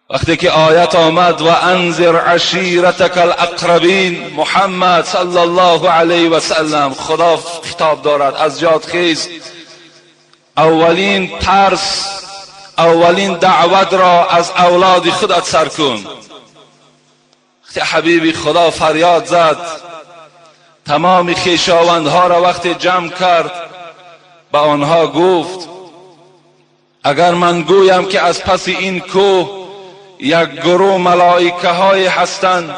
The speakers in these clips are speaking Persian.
وقتی که آیت آمد و انذر عشیرتک الاقربین، محمد صلی الله علیه و سلم، خدا خطاب دارد از جات خیز، اولین ترس، اولین دعوت را از اولاد خودت سر کن. وقتی حبیب خدا فریاد زد، تمام خویشاوندها را وقتی جمع کرد، به آنها گفت اگر من گویم که از پس این کوه یک گروه ملائکه های هستند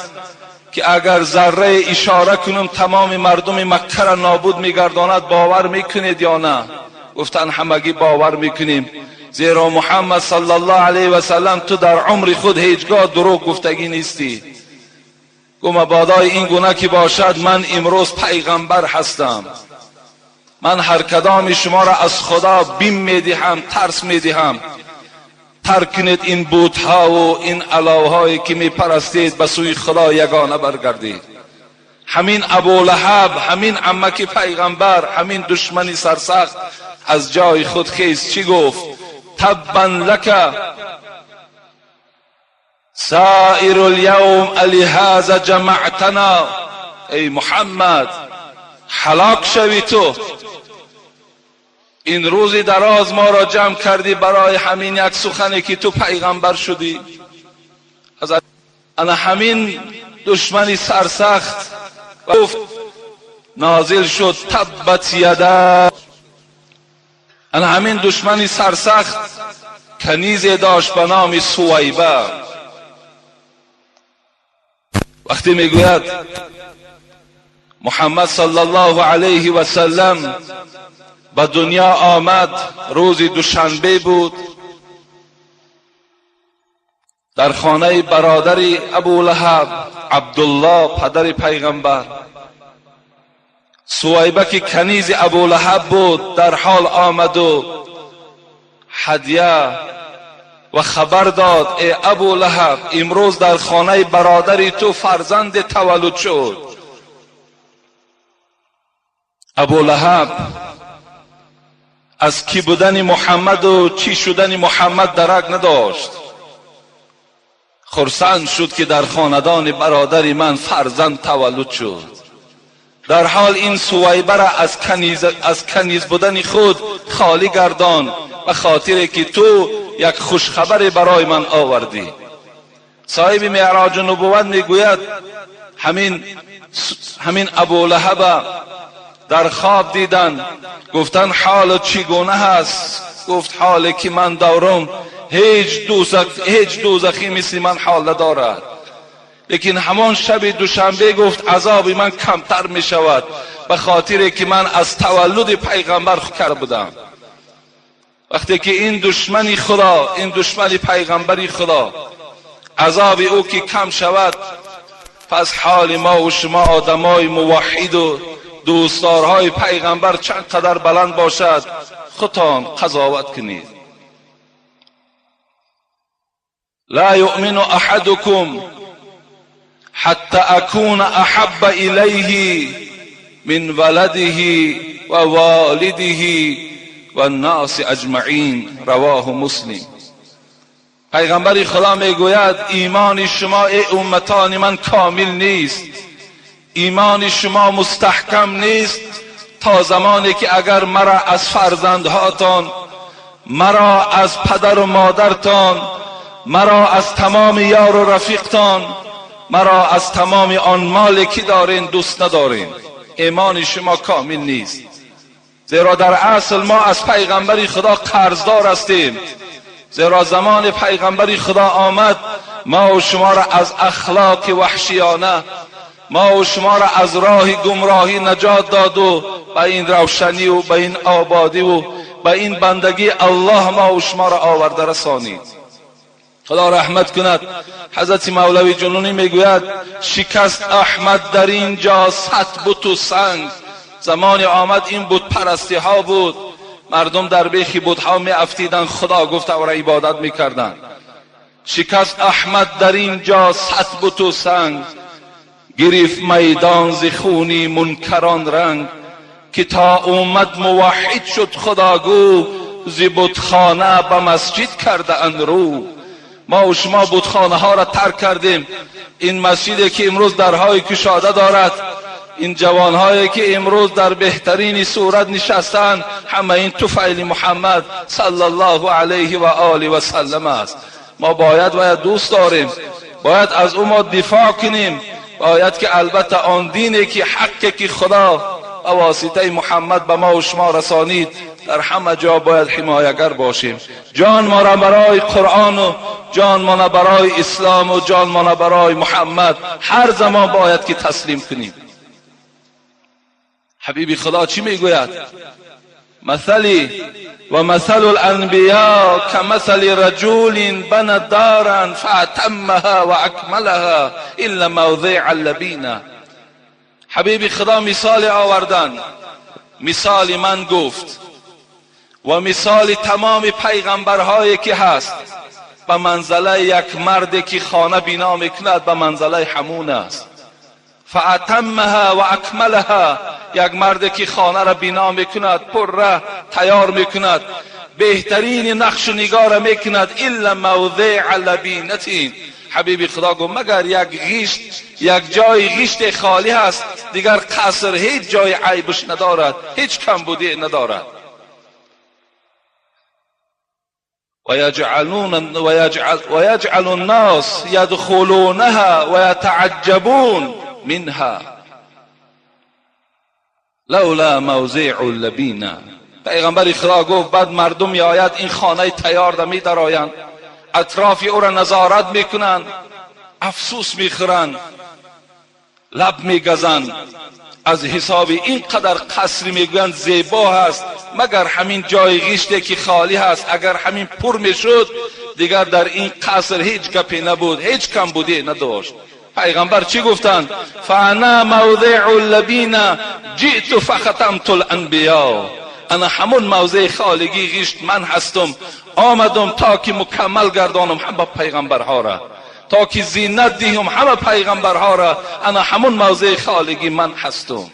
که اگر ذره اشاره کنم تمام مردم مکه را نابود میگرداند، باور میکنید یا نه؟ گفتن همگی باور میکنیم، زیرا محمد صلی الله علیه و سلم تو در عمر خود هیچگاه دروغ گفتگی نیستی. گو مبادای این گونه که باشد، من امروز پیغمبر هستم، من هر کدام شما را از خدا بیم میدهم، ترس میدهم، ترک کنید این بت‌ها و این اله‌هایی که میپرستید، به سوی خدا یگانه برگردید. همین ابولهب، همین عمک پیغمبر، همین دشمنی سرسخت از جای خود خیز چی گفت؟ تبا لک سائر الیوم لهذا جمعتنا. ای محمد، هلاک شوی تو، این روزی دراز ما را جمع کردی برای همین یک سخنی که تو پیغمبر شدی. انا همین دشمنی سرسخت گفت، نازل شد تبت یدا. انا همین دشمنی سرسخت کنیزی داشت به نام سویبه. وقتی میگوید محمد صلی الله علیه و سلم به دنیا آمد، روز دوشنبه بود، در خانه برادر ابولهب عبدالله پدر پیغمبر. سویبه که کنیز ابولهب بود در حال آمد و هدیه و خبر داد ای ابولهب، امروز در خانه برادری تو فرزند تولد شد. ابولهب از کی بودن محمد و چی شدن محمد درک نداشت. خرسند شد که در خاندان برادر من فرزند تولد شد. در حال این سویبه را از کنیز بودن خود خالی گردان، به خاطر که تو یک خوشخبر برای من آوردی. صاحب معراج نبوت میگوید همین ابولهب در خواب دیدن، گفتن حال چگونه هست؟ گفت حالی که من دارم هیچ دوزخی مثل من حال ندارد. لیکن همان شب دوشنبه گفت عذاب من کمتر می شود، به خاطر که من از تولد پیغمبر کرده بودم. وقتی که این دشمنی خدا، این دشمنی پیغمبری خدا، عذاب او که کم شود، پس حال ما و شما آدمای موحد و دوستدارهای پیغمبر چند قدر بلند باشد، خودتان قضاوت کنید. لا یؤمن احدکم حتی اکون احب الیه من ولده و والده و الناس اجمعین. رواه مسلم. پیغمبر خدا میگوید ایمان شما ای امتان من کامل نیست، ایمان شما مستحکم نیست تا زمانی که اگر مرا از فرزندهاتان، مرا از پدر و مادرتان، مرا از تمام یار و رفیقتان، مرا از تمام آن مالی که دارین دوست ندارین، ایمان شما کامل نیست. زیرا در اصل ما از پیغمبر خدا قرضدار هستیم. زیرا زمان پیغمبر خدا آمد، ما و شما را از اخلاق وحشیانه، ما و شما را از راه گمراهی نجات داد و به این روشنی و به این آبادی و به این بندگی الله ما و شما را آورده رسانید. خدا رحمت کند. حضرت مولوی جنونی میگوید شکست احمد در اینجا صد بت و سنگ. زمان آمد این بت پرستی ها بود، مردم در بیخ بت ها می افتیدن، خدا گفت و را عبادت میکردن. شکست احمد در اینجا صد بت و سنگ، گرفت میدان ز خونی منکران رنگ. که تا اومد موحد شد خداگو، ز بتخانه به مسجد کرده اند رو. ما و شما بتخانه ها را ترک کردیم. این مسجدی که امروز درهای گشاده دارد، این جوانهایی که امروز در بهترین صورت نشستند، همه این طفیل محمد صلی الله علیه و آله و سلم است. ما باید دوست داریم، باید از او ما دفاع کنیم. باید که البته آن دینی که حقی که خدا به واسطه محمد به ما و شما رسانید، در همه جا باید حمایتگر باشیم. جان ما را برای قرآن و جان ما را برای اسلام و جان ما را برای محمد هر زمان باید که تسلیم کنیم. حبیب خدا چی میگوید؟ مثلی و مثل الانبیاء کمثل رجل بنى دارا فاتمها و اکملها الا موضع اللبینه. حبیب خدا مثال آوردن، مثال من گفت و مثال تمام پیغمبرهایی که هست به منزله یک مردی که خانه بنا میکند به منزله همون است. فاتمها و اکملها، یک مردی که خانه را بنا میکند، پر تیار میکند، بهترین نقش و نگار میکند، الا موضع لبینه. حبیب خدا گفت مگر یک غیشت، یک جای غیشت خالی هست، دیگر قصر هیچ جای عیبش ندارد، هیچ کمبودی ندارد. ويجعل الناس يدخلونها ويتعجبون منها لولا موضع اللبینه. پیغمبر خدا گفت بعد مردم میآید این خانه تیار را میدرآیند، اطراف او را نظارت میکنند، افسوس میخورند، لب میگزند از حساب این قدر قصر میگویند زیبا هست، مگر همین جای غیشتی که خالی هست اگر همین پر میشد دیگر در این قصر هیچ گپی نبود، هیچ کمبودی نداشت. پیغمبر چی گفتند؟ فانا موضع اللبینه جئت فختمت الانبیاء. انا همون موضع خالگی غیشت من هستم، آمدم تا که مکمل گردانم همه پیغمبرها را، تا که زینت دهم همه پیغمبرها را. انا همون موضع خالگی من هستم.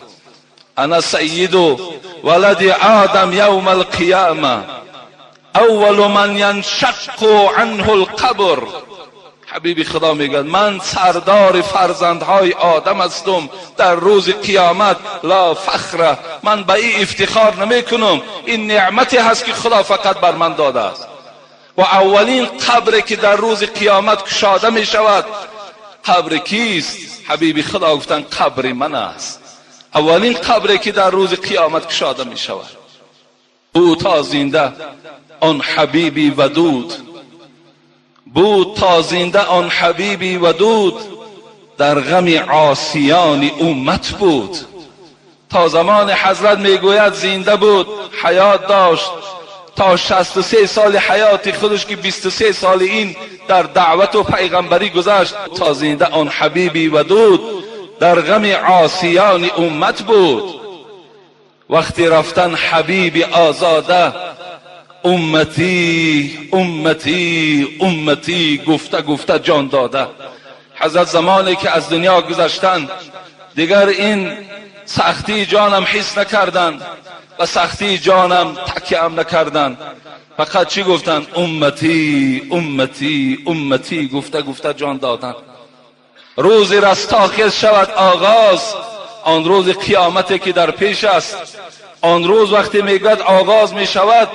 انا سید ولد آدم یوم القیامه اول من ینشق عنه القبر. حبیب خدا میگه من سردار فرزندهای آدم هستم در روز قیامت. لا فخر، من به این افتخار نمی کنم، این نعمتی هست که خدا فقط بر من داده است. و اولین قبری که در روز قیامت کشاده می شود قبر کیست؟ حبیب خدا گفتن قبر من است. اولین قبری که در روز قیامت کشاده می شود بود تا زنده آن حبیبی ودود، بود تا زنده آن حبیبی ودود، در غم عاصیان امت بود. تا زمان حضرت میگوید زنده بود، حیات داشت، تا 63 سال حیات خودش که 23 سال این در دعوت و پیغمبری گذشت. تا زنده آن حبیبی ودود در غم عاصیان امت بود. وقتی رفتن حبیب آزاده امتی امتی امتی گفته جان داده. حضرت زمانی که از دنیا گذشتن دیگر این سختی جانم حس نکردن و سختی جانم تکیم نکردن، فقط چی گفتن؟ امتی امتی امتی گفته جان دادن. روز رستاخیز شود آغاز، آن روز قیامتی که در پیش است، آن روز وقتی میگوید آغاز می شود،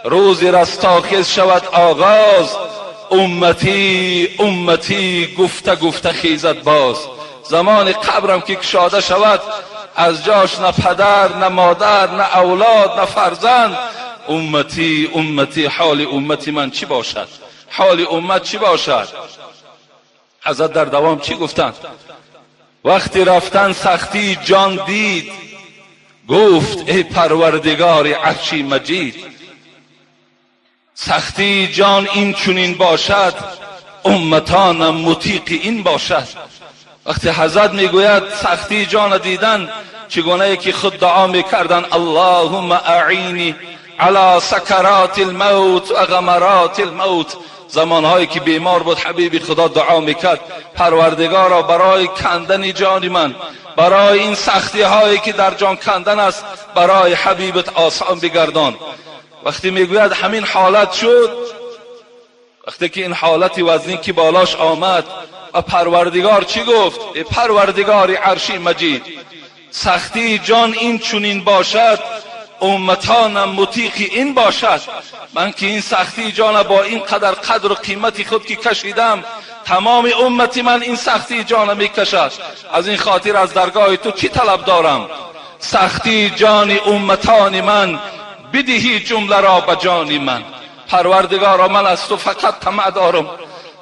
روز رستاخیز شود آغاز. امتی امتی گفته خیزد باز. زمان قبرم که کشاده شود از جاش نه پدر نه مادر نه اولاد نه فرزند. امتی امتی، حال امتی من چی باشد؟ حال امت چی باشد؟ حضرت در دوام چی گفتند؟ وقتی رفتن سختی جان دید، گفت ای پروردگار عرشی مجید، سختی جان این چنین باشد، امتانم مطیق این باشد. وقتی حضرت میگوید سختی جان دیدن، چگونه که خود دعا میکردن اللهم اعینی علی سکرات الموت و غمرات الموت. زمانهایی که بیمار بود حبیب خدا دعا میکرد پروردگارا برای کندن جان من، برای این سختی هایی که در جان کندن است، برای حبیبت آسان بگردان. وقتی میگوید همین حالت شد، وقتی که این حالتی وزنی که بالاش آمد و پروردگار چی گفت؟ ای پروردگار عرشی مجید، سختی جان این چونین باشد، امتانم مطیقی این باشد. من که این سختی جان با این قدر و قیمتی خود که کشیدم، تمام امتی من این سختی جان می کشد. از این خاطر از درگاه تو چی طلب دارم؟ سختی جان امتان من، بدهی جمله را به جان من. پروردگارا من از تو فقط طمع دارم،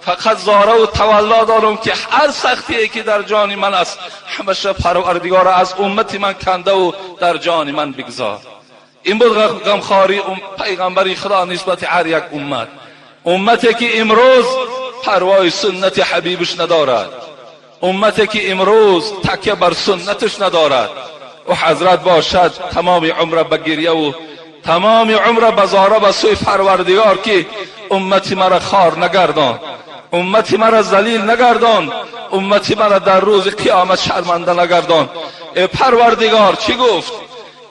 فقط زاره و تولا دارم که هر سختی که در جان من است همیشه پروردگارا از امتی من کنده و در جان من بگذار. این بود غمخواری پیغمبر خدا نسبت هر یک امت. امتی که امروز پروای سنت حبیبش ندارد، امتی که امروز تکیه بر سنتش ندارد، و حضرت باشد تمام عمر به گریه و تمام عمر به زاره به سوی پروردگار که امتی مرا خار نگردان، امتی مرا ذلیل نگردان، امتی مرا در روز قیامت شرمنده نگردان. ای پروردگار چی گفت؟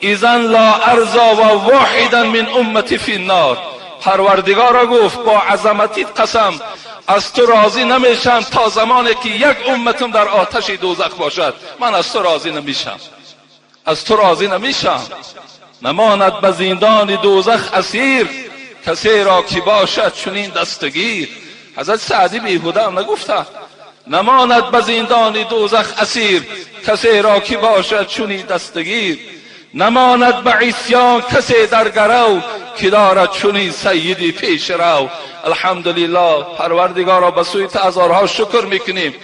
اذن لا ارضا و واحدا من امتی فی النار. پروردگار گفت با عظمتیت قسم، از تو راضی نمیشم تا زمانی که یک امتم در آتش دوزخ باشد. من از تو راضی نمیشم، از تو راضی نمیشم. نماند به زندان دوزخ اسیر، کسی را که باشد چنین دستگیر. حضرت سعدی بیهوده هم نگفته نماند به زندان دوزخ اسیر، کسی را که باشد چنین دستگیر. نماند به عصیان کسی در گرو، که دارد چنین سیدی پیش رو. الحمدلله پروردگارا به سوی هزارها شکر میکنیم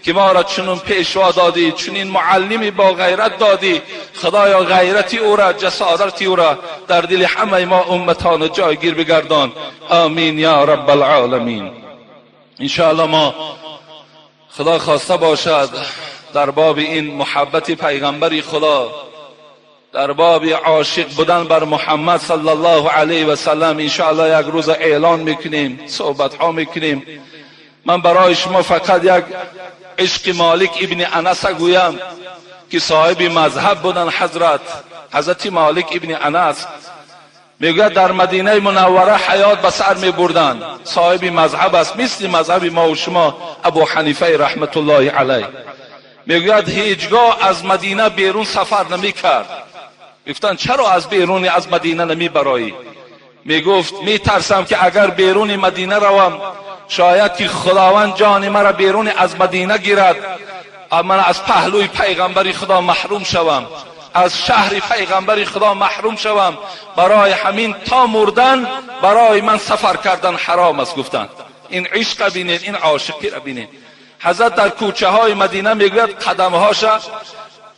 که ما را چنین پیشوا دادی، چنین معلمی با غیرت دادی. خدایا غیرتی او را، جسارتی او را در دل همه ما امتان جایگیر بگردان. آمین یا رب العالمین. انشاءالله ما خدا خواسته باشد در باب این محبت پیغمبری خدا، در باب عاشق بودن بر محمد صلی الله علیه و سلم انشاءالله یک روز اعلان میکنیم، صحبت ها میکنیم. من برای شما فقط یک عشق مالک ابن انس گویم که صاحب مذهب بودن. حضرت مالک ابن انس میگه در مدینه منوره حیات به سر میبردن، صاحب مذهب است، مثل مذهب ما و شما ابو حنیفه رحمت الله علیه. میگوید هیچگاه از مدینه بیرون سفر نمیکرد. گفتن چرا از بیرون از مدینه نمیبرایی؟ میگفت میترسم که اگر بیرون مدینه روم، شاید که خداوند جان مرا بیرون از مدینه گیرد، من از پهلوی پیغمبری خدا محروم شوم، از شهر پیغمبری خدا محروم شوم. برای همین تا مردن برای من سفر کردن حرام است. گفتن این عشق بینید، این عاشقی را بینید. حضرت در کوچه های مدینه میگوید قدمهاش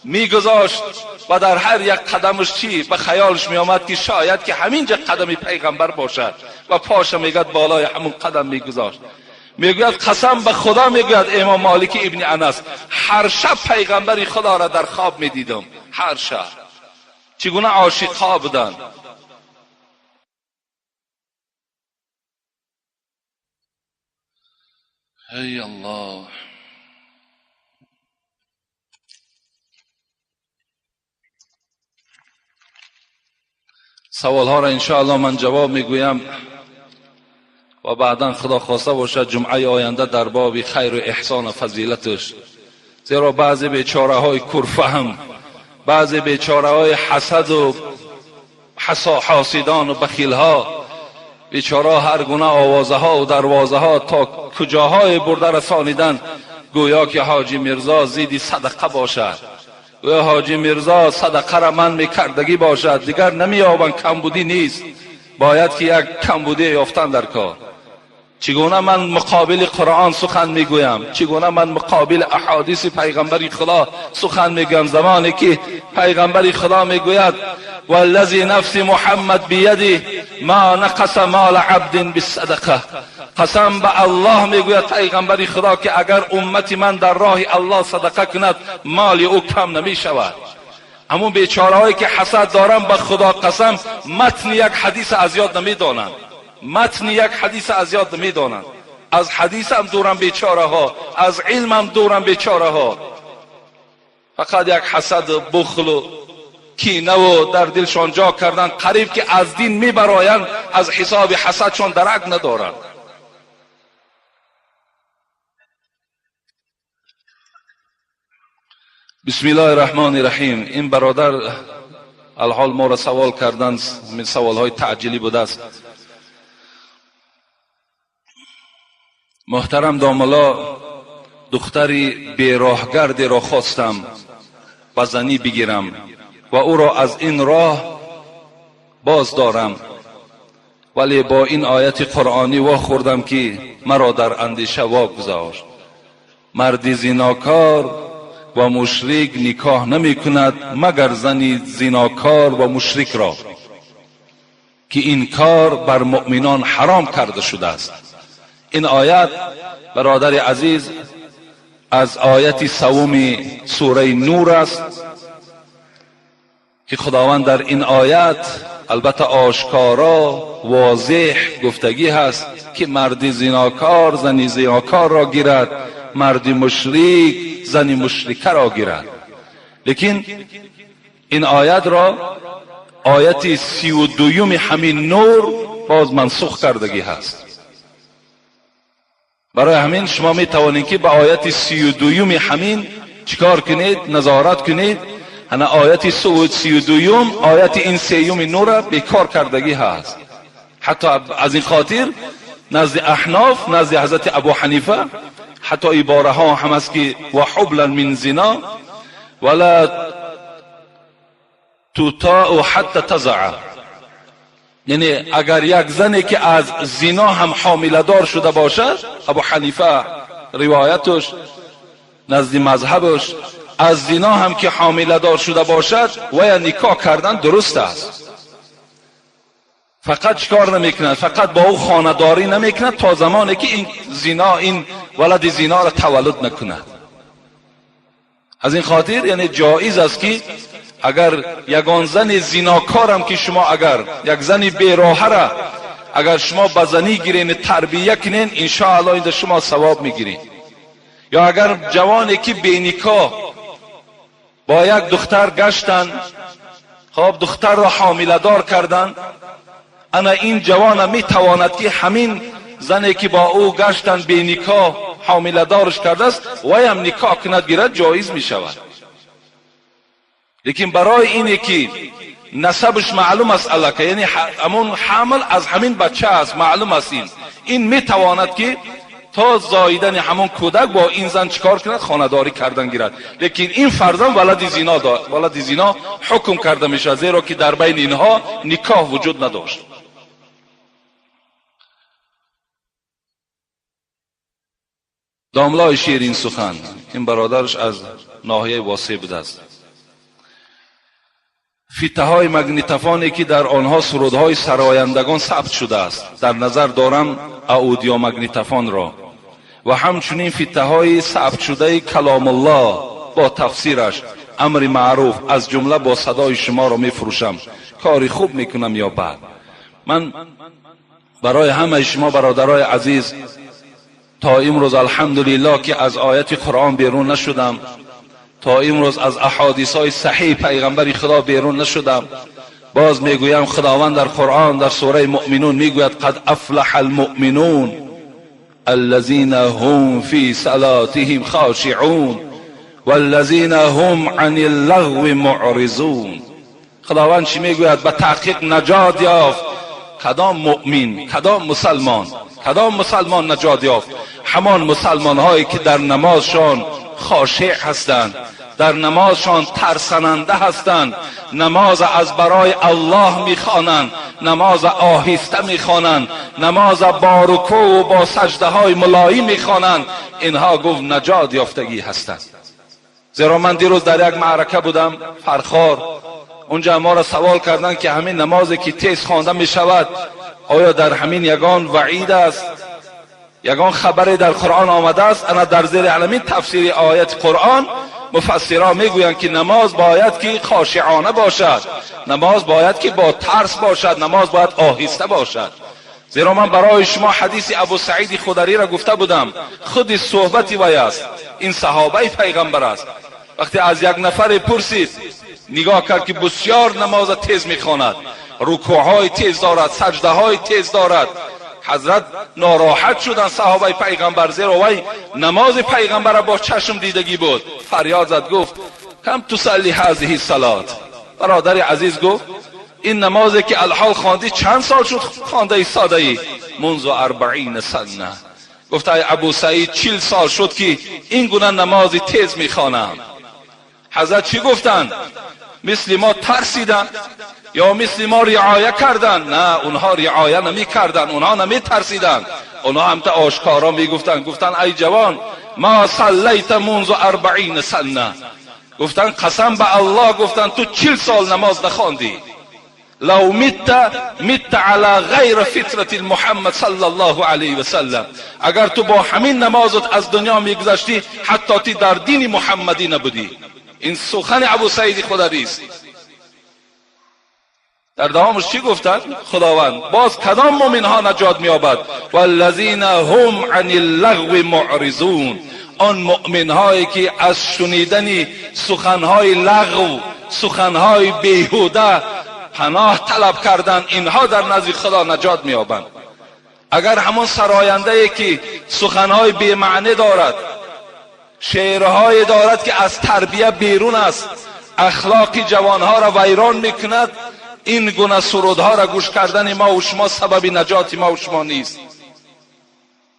میگذاشت و در هر یک قدمش چی به خیالش میآمد که شاید که همینجا قدم پیغمبر باشد و پاش میگوید بالای همون قدم میگذاشت. میگوید قسم به خدا، میگوید امام مالک ابن انس، هر شب پیغمبری خدا را در خواب میدیدم، هر شب. چگونه عاشق ها بودن. ای الله. سوال ها را انشاءالله من جواب میگویم و بعدا خدا خواسته باشد جمعه آینده در باب خیر و احسان و فضیلتش. زیرا بعضی بیچاره های کرفهم، بعضی بیچاره های حسد و حاسدان و بخیل ها، بیچاره هر گونه آوازه ها و دروازه ها تا کجاهای برده رسانیدن، گویا که حاجی میرزا زیدی صدقه باشد، گویا حاجی میرزا صدقه را من میکردگی باشد، دیگر نمیابن، کمبودی نیست، باید که یک کمبودی یافتن در کار. چگونه من مقابل قرآن سخن میگویم، چگونه من مقابل احادیث پیغمبری خدا سخن میگویم، زمانی که پیغمبری خدا میگوید والذی نفس محمد بیده ما نقص مال عبد بالصدقه. قسم به الله میگوید پیغمبری خدا که اگر امتی من در راه الله صدقه کند مال او کم نمیشود. همون بیچارهایی که حسد دارن به خدا قسم متن یک حدیث از یاد نمیدانند، متن یک حدیث از یاد نمیدانند. از حدیث هم دورن بیچاره ها، از علم هم دورن بیچاره ها. فقط یک حسد، بخل و کینه و در دلشان جا کردن، قریب که از دین میبرایند، از حساب حسدشان درک ندارند. بسم الله الرحمن الرحیم. این برادر الحال ما را سوال کردن، من سوالهای تعجیلی بوده است. محترم داملا، دختری بیراهگردی را خواستم به زنی بگیرم و او را از این راه باز دارم، ولی با این آیت قرآنی وا خوردم که مرا در اندیشه واگذار. مرد زیناکار و مشرک نکاح نمی کند مگر زنی زیناکار و مشرک را، که این کار بر مؤمنان حرام کرده شده است. این آیت برادر عزیز از آیت سوم سوره نور است که خداوند در این آیت البته آشکارا واضح گفتگی هست که مرد زیناکار زنی زیناکار را گیرد، مرد مشرک زنی مشرکه را گیرد. لیکن این آیت را آیت 32 همین نور باز منسوخ کردگی هست. برای همین شما می توانید که به آیت 32 همین چیکار کنید؟ نظارت کنید. انا آیت 32 آیت این 3 نور را بیکار کردگی هست. حتی از این خاطر نزد احناف، نزد حضرت ابو حنیفه، حتی عباره ها هم است که و حبلا من زنا ولا تطاع حتی تضع، یعنی اگر یک زنی که از زنا هم حامله دار شده باشد، ابو حنیفه روایتش نزد مذهبش از زنا هم که حامله دار شده باشد و یا نکاح کردن درست است. فقط چیکار نمیکند؟ فقط با او خانه‌داری نمیکند تا زمانی که این زنا، این ولد زنا را تولد نکند. از این خاطر یعنی جایز است که اگر یگان زن زناکار هم که شما اگر یک زن بیراه را اگر شما به زنی گیرین تربیه کنین، ان شاء الله این شما ثواب میگیرین. یا اگر جوانی که بینکاح با یک دختر گشتن، خب دختر را حامله دار کردن، انا این جوان می تواند که همین زنی که با او گشتن بینکاح حامله دارش کرده است و هم نکاح کند گیرد، جایز می شود. لیکن برای اینه که نسبش معلوم است الکه، یعنی همون حامل از همین بچه است، معلوم است این می تواند که تا زاییدن همون کودک با این زن چیکار کند؟ خانه‌داری کردن گیرد. لیکن این فرزند ولد زنا داد، ولد زنا حکم کرده میشه، زیرا که در بین اینها نکاح وجود نداشت. داملای شیرین سخن، این برادرش از ناحیه واسه بوده است. فیته‌های مگنیتوفانی که در آنها سرودهای سرایندگان ثبت شده است، در نظر دارم اودیو مگنیتوفون را، و همچنین فیته‌های ثبت شده کلام الله با تفسیرش، امر معروف از جمله با صدای شما را میفروشم. کاری خوب میکنم یا بد؟ من برای همه شما برادرای عزیز تا امروز الحمدلله که از آیت قرآن بیرون نشدم، تا امروز از احادیث های صحیح پیغمبر خدا بیرون نشدم. باز میگویم خداوند در قرآن در سوره مؤمنون میگوید قد افلح المؤمنون الذين هم في صلاتهم خاشعون والذين هم عن اللغو معرضون. خداوند چی میگوید؟ به تحقیق نجات یافت کدام مؤمن، کدام مسلمان نجات یافت؟ همان مسلمان هایی که در نمازشان خاشع هستند، در نمازشان ترسننده هستند، نماز از برای الله میخوانند، نماز آهسته میخوانند، نماز با رکوع و با سجده های ملایم میخوانند. اینها گفت نجات یافتگی هستند. زیرا من دیروز در یک معرکه بودم، فرخار، اونجا ما را سوال کردن که همین نمازی که تیز خوانده میشود آیا در همین یگان وعید است، یگان خبری در قرآن آمده است؟ انا در زیر علمین تفسیر آیت قرآن مفسران میگویند که نماز باید که خاشعانه باشد، نماز باید که با ترس باشد، نماز باید آهسته باشد. زیرا من برای شما حدیث ابو سعید خدری را گفته بودم، خود صحبتی وی است، این صحابه پیغمبر است. وقتی از یک نفر پرسید، نگاه کرد که بسیار نماز تیز میخواند، رکوعهای تیز دارد، سجده های تیز دارد. حضرت ناراحت شدن صحابه پیغمبر، زیرا وی نماز پیغمبر با چشم دیدگی بود. فریاد زد گفت کم تصلی هذه الصلاه. برادر عزیز گفت این نمازی که الحال خواندی چند سال شد خوانده ای ساده ای؟ منذ 40 سنه. گفت ای ابو سعید 40 سال شد که این گونه نمازی تیز میخوانم. حضرت چی گفتند؟ مثل ما ترسیدن یا مثل ما رعایه کردن؟ نه، اونها رعایه نمی کردن، اونها نمی ترسیدن، اونها هم تا آشکارا می گفتن. گفتن ای جوان ما صلیت منذ 40 سنه. گفتن قسم به الله، گفتن تو 40 سال نماز نخواندی. لو مت على غیر فطرت محمد صلی الله علیه و سلم. اگر تو با همین نمازت از دنیا میگذشتی حتی تی در دین محمدی نبودی. این سخن ابو سعید خدری است. در دوامش چی گفتن؟ خداوند باز کدام مومن ها نجات می‌یابد؟ والذین هم عن اللغو معرضون. آن مؤمن هایی که از شنیدن سخنهای لغو، سخنهای بیهوده پناه طلب کردن، اینها در نزد خدا نجات می‌یابند. اگر همون سراینده ای که سخنهای بی معنی دارد، شعرهای دارد که از تربیه بیرون است، اخلاق جوانها را ویران میکند، این گونه سرودها را گوش کردن ما و شما سبب نجات ما و شما نیست.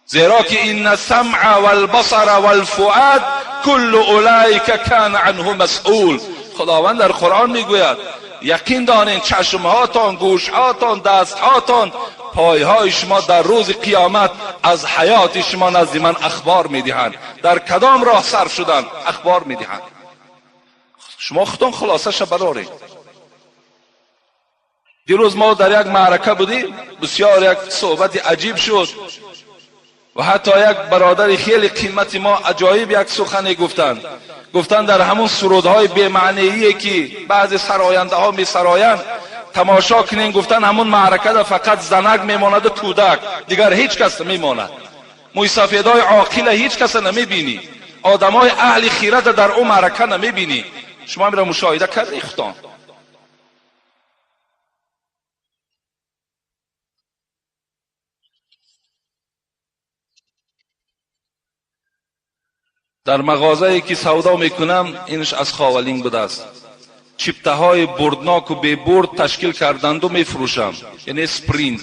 زیرا که این السمع والبصر والفؤاد كل اولئک کان عنه مسئول. خداوند در قرآن میگوید یقین دانین چشمهاتان، گوشهاتان، دستهاتان، پایهای شما در روز قیامت از حیات شما نزد من اخبار میدهند. در کدام راه سر شدن اخبار میدهند. شما خودتون خلاصش برارید. دیروز ما در یک معرکه بودیم، بسیار یک صحبت عجیب شد و حتی یک برادر خیلی قیمتی ما عجایب یک سخنی گفتند در همون سرودهای بی‌معنیی که بعضی سراینده ها می سرایند تماشا کنین. گفتن همون معرکه در فقط زنک میماند و کودک، دیگر هیچ کس نمیماند. موی سفیدای عاقل هیچ کس نمیبینی، آدمای اهل خیرت در اون معرکه نمیبینی. شما میرا مشاهده کردی خودتان. در مغازه‌ای که سودا میکنم اینش از خاولین بوده است. چپته های بردناک و بی برد تشکیل کردند و میفروشم، یعنی اسپرینت.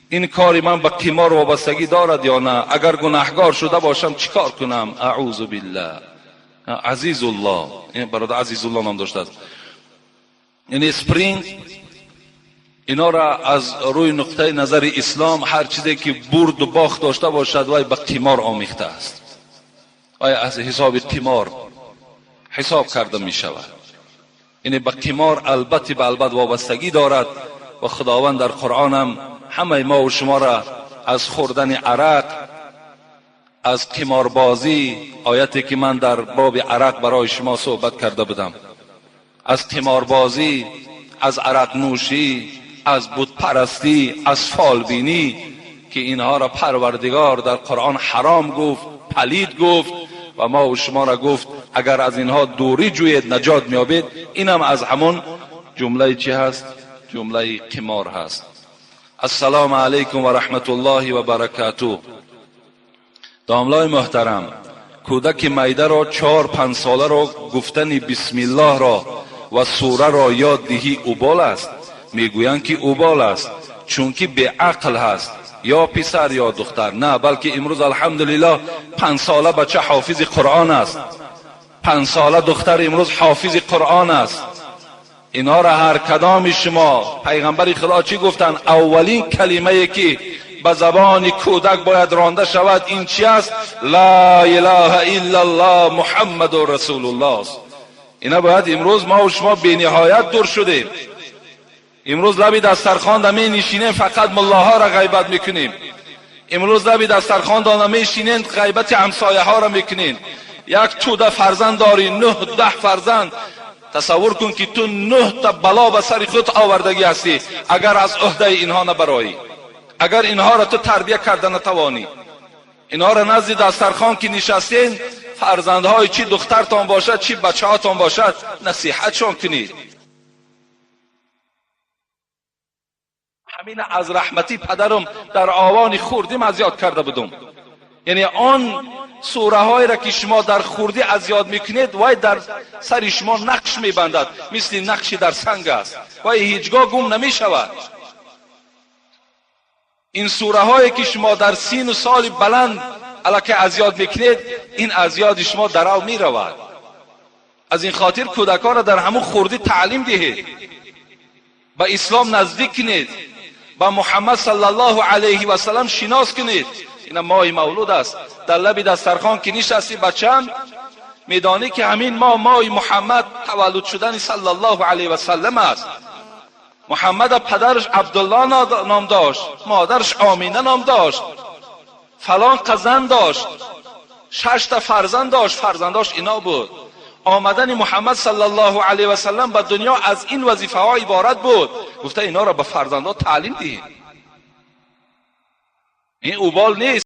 این کاری من به قمار وابستگی دارد یا نه؟ اگر گناهکار شده باشم چیکار کنم؟ اعوذ بالله. عزیز الله، این برادر عزیز الله نام داشته است. یعنی اسپرینت اینا را از روی نقطه نظر اسلام هر چیزی که برد و باخت داشته باشد وای به قمار آمیخته است. آیا از حساب قمار حساب کرده می شود؟ یعنی به قمار البته به البته وابستگی دارد و خداوند در قرآن هم همه ما و شما را از خوردن عرق، از قماربازی، آیتی که من در باب عرق برای شما صحبت کرده بودم، از قماربازی، از عرق نوشی، از بت پرستی، از فالبینی که اینها را پروردگار در قرآن حرام گفت، پلید گفت و ما و شما را گفت اگر از اینها دوری جوید نجات میابید. اینم از همون جمله چی هست؟ جمله قمار هست. السلام علیکم و رحمت الله و برکاته. داملای محترم، کودک میده را 4-5 ساله را گفتن بسم الله را و سوره را یاد دهی اوبال است. میگویند که اوبال است چون که به عقل هست، یا پسر یا دختر. نه، بلکه امروز الحمدلله 5 ساله بچه حافظ قرآن است، 5 ساله دختر امروز حافظ قرآن است. اینا را هر کدام شما، پیغمبر خدا چی گفتن؟ اولین کلمه که به زبان کودک باید رانده شود این چی است؟ لا اله الا الله محمد رسول الله است. اینا باید امروز ما و شما به نهایت دور شدیم. امروز لبی دسترخوان دمی نشینیم فقط ملاها را غیبت میکنیم. امروز لبی دسترخوان دمی نشینیم غیبت همسایه ها را میکنیم. یک توده فرزند داری، 9-10 فرزند. تصور کن که تو 9 تا بلا به سر خود آوردگی هستی اگر از عهده اینها نبرایی، اگر اینها را تو تربیت کردن نتوانی. اینها را نزد دسترخوان که نشستین، فرزندهای چی دخترتان باشد چی بچه هاتان باشد، نصیحتشان کنید. همین از رحمتی پدرم در آوان خوردیم از یاد کرده بودم. یعنی آن سوره های را که شما در خردی از یاد میکنید وای در سر شما نقش میبندد، مثل نقشی در سنگ است، وای هیچگاه گم نمیشود. این سوره هایی که شما در سین و سال بلند الکی از یاد میکنید، این از یاد شما در او میرود. از این خاطر کودکان را در همون خردی تعلیم دهید، به اسلام نزدیک کنید، با محمد صلی الله علیه و سلم شناس کنید. این ماه مولود است. در لب دسترخوان که نشستی بچم میدانی که همین ماه محمد تولد شدن صلی الله علیه و سلم است. محمد پدرش عبدالله نام داشت، مادرش آمینه نام داشت، فلان قزن داشت، 6 تا فرزند داشت، فرزنداش اینا بود. آمدن محمد صلی الله علیه و سلم به دنیا از این وظیفه ها عبارت بود. گفته اینا را به فرزندان تعلیم دهید. این اوبال نیست.